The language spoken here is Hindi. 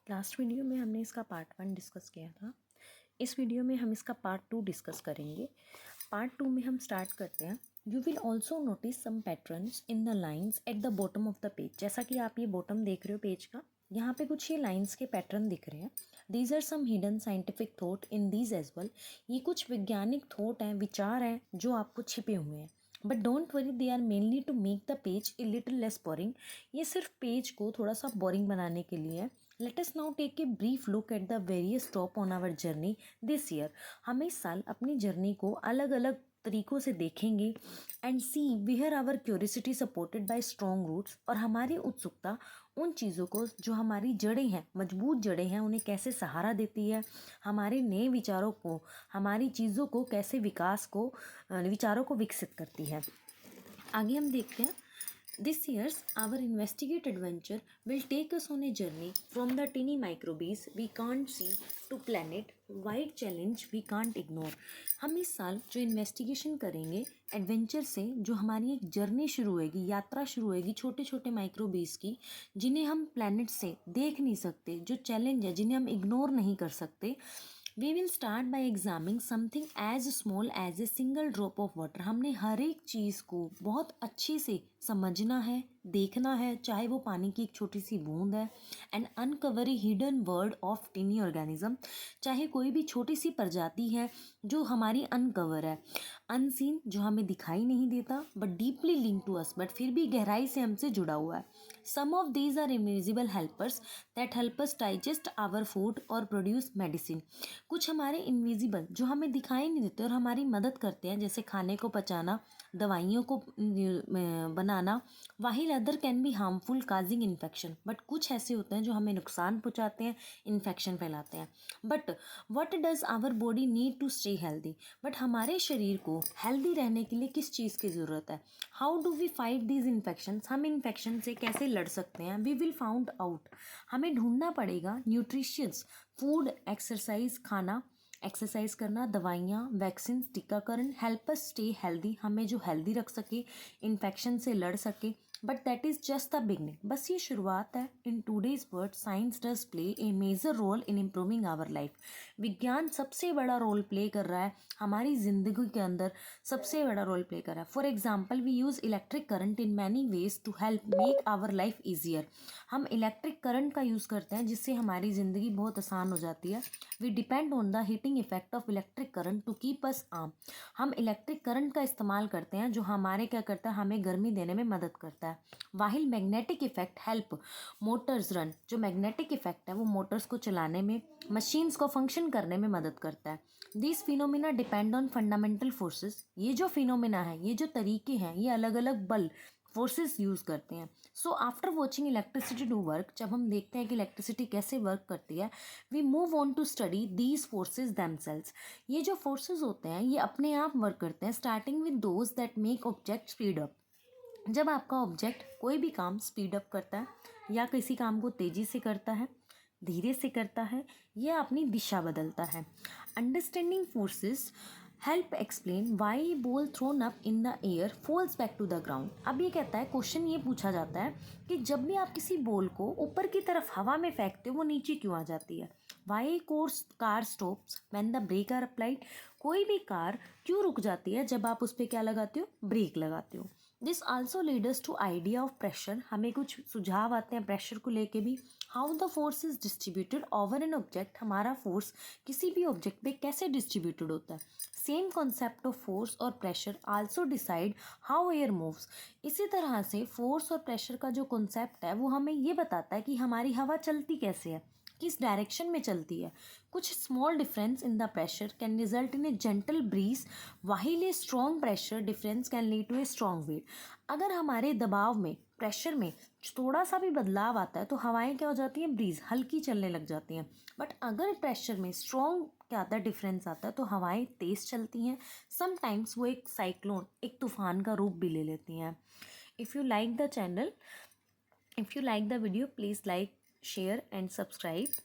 लास्ट वीडियो में हमने इसका पार्ट 1 डिस्कस किया था। इस वीडियो में हम इसका पार्ट 2 डिस्कस करेंगे। पार्ट 2 में हम स्टार्ट करते हैं। You will also notice some patterns in the lines at the bottom of the page. जैसा कि आप ये बॉटम देख रहे हो पेज का, यहाँ पे कुछ ये लाइन्स के पैटर्न दिख रहे हैं। These are some hidden scientific thought in these as well. ये कुछ वैज्ञानिक थॉट हैं, विचार हैं जो आपको छिपे हुए हैं। But don't worry, they are mainly to make the page a little less boring. ये सिर्फ पेज को थोड़ा सा बोरिंग बनाने के लिए है। Let us now take a brief look at the various stop on our journey this year. हम इस साल अपनी जर्नी को अलग अलग तरीक़ों से देखेंगे and see where our curiosity supported by strong roots. और हमारी उत्सुकता उन चीज़ों को जो हमारी जड़ें हैं, मजबूत जड़ें हैं, उन्हें कैसे सहारा देती है, हमारे नए विचारों को, हमारी चीज़ों को कैसे विचारों को विकसित करती है। आगे हम देखते हैं। This year's our investigate adventure will take us on a journey from the tiny microbes we can't see to planet wide challenge we can't ignore। हम इस साल जो इन्वेस्टिगेशन करेंगे एडवेंचर से, जो हमारी एक जर्नी शुरू होएगी, यात्रा शुरू होएगी छोटे छोटे माइक्रोबीज की, जिन्हें हम प्लैनेट से देख नहीं सकते, जो चैलेंज है जिन्हें हम इग्नोर नहीं कर सकते। We will start by examining something as small as a single drop of water. हमने हर एक चीज़ को बहुत अच्छे से समझना है, देखना है, चाहे वो पानी की एक छोटी सी बूंद है। And uncover A hidden word of टिनी organism. चाहे कोई भी छोटी सी प्रजाति है जो हमारी अनकवर है, अनसीन, जो हमें दिखाई नहीं देता but deeply link to us, but फिर भी गहराई से हमसे जुड़ा हुआ है। Some of these are invisible helpers that help us digest our food और प्रोड्यूस मेडिसिन। कुछ हमारे इनविजिबल जो हमें दिखाई नहीं देते और हमारी मदद करते हैं, जैसे खाने को पचाना, दवाइयों को बनाना। While other can be harmful causing infection. But कुछ ऐसे होते हैं जो हमें नुकसान पहुंचाते हैं, इन्फेक्शन फैलाते हैं। But what does our body need to stay healthy. But हमारे शरीर को हेल्दी रहने के लिए किस चीज़ की ज़रूरत है। How do we fight these infection. हम इन्फेक्शन से कैसे लड़ सकते हैं। We will found out. हमें ढूंढना पड़ेगा न्यूट्रिशियस फूड, एक्सरसाइज खाना, एक्सरसाइज करना, दवाइयाँ, वैक्सीन, टीकाकरण हेल्प अस स्टे हेल्दी, हमें जो हेल्दी रख सके, इन्फेक्शन से लड़ सके। But that is just the beginning. बस ये शुरुआत है। In today's word science does play a major role in improving our life. विज्ञान सबसे बड़ा रोल प्ले कर रहा है हमारी ज़िंदगी के अंदर, सबसे बड़ा रोल प्ले कर रहा है। For example, we use electric current in many ways to help make our life easier. हम इलेक्ट्रिक करंट का यूज़ करते हैं जिससे हमारी ज़िंदगी बहुत आसान हो जाती है। We depend on the heating effect of electric current to keep us warm. हम इलेक्ट्रिक करंट का इस्तेमाल करते हैं जो हमारे क्या करता है, हमें गर्मी देने में मदद करता है। While magnetic effect help motors run. जो मैग्नेटिक इफेक्ट है वो मोटर्स को चलाने में, मशीन्स को फंक्शन करने में मदद करता है। This phenomena depend on fundamental forces. ये जो फिनोमिना है, ये जो तरीके हैं, ये अलग अलग बल, फोर्सेस यूज़ करते हैं। So after watching electricity to work, जब हम देखते हैं कि इलेक्ट्रिसिटी कैसे वर्क करती है, we move on to study these forces themselves. ये जो फोर्सेज होते हैं ये अपने आप वर्क करते हैं, starting with those that make object speed up. जब आपका ऑब्जेक्ट कोई भी काम स्पीड अप करता है या किसी काम को तेज़ी से करता है, धीरे से करता है, या अपनी दिशा बदलता है। Understanding forces help explain why ball thrown up in the air falls back to the ground. अब ये कहता है, क्वेश्चन ये पूछा जाता है कि जब भी आप किसी बॉल को ऊपर की तरफ हवा में फेंकते हो वो नीचे क्यों आ जाती है। Why car stops when the brake are applied. कोई भी कार क्यों रुक जाती है जब आप उस पर क्या लगाते हो, ब्रेक लगाते हो। This also leads to idea of pressure. हमें कुछ सुझाव आते हैं प्रेशर को लेके भी। How the force is distributed over an object. हमारा फोर्स किसी भी ऑब्जेक्ट पे कैसे डिस्ट्रीब्यूटेड होता है। सेम कॉन्सेप्ट ऑफ फोर्स और pressure also decide how air moves. इसी तरह से फोर्स और प्रेशर का जो कॉन्सेप्ट है वो हमें ये बताता है कि हमारी हवा चलती कैसे है, किस डायरेक्शन में चलती है। कुछ small difference in the pressure can result in a gentle breeze, while a strong pressure difference can lead to a strong wind. अगर हमारे दबाव में, प्रेशर में थोड़ा सा भी बदलाव आता है तो हवाएं क्या हो जाती हैं, ब्रीज, हल्की चलने लग जाती हैं। बट अगर प्रेशर में स्ट्रॉन्ग क्या आता है, डिफरेंस आता है, तो हवाएं तेज़ चलती हैं। समटाइम्स वो एक साइक्लोन, एक तूफान का रूप भी ले लेती हैं। If you like the channel, if you like the video, please like, share and subscribe.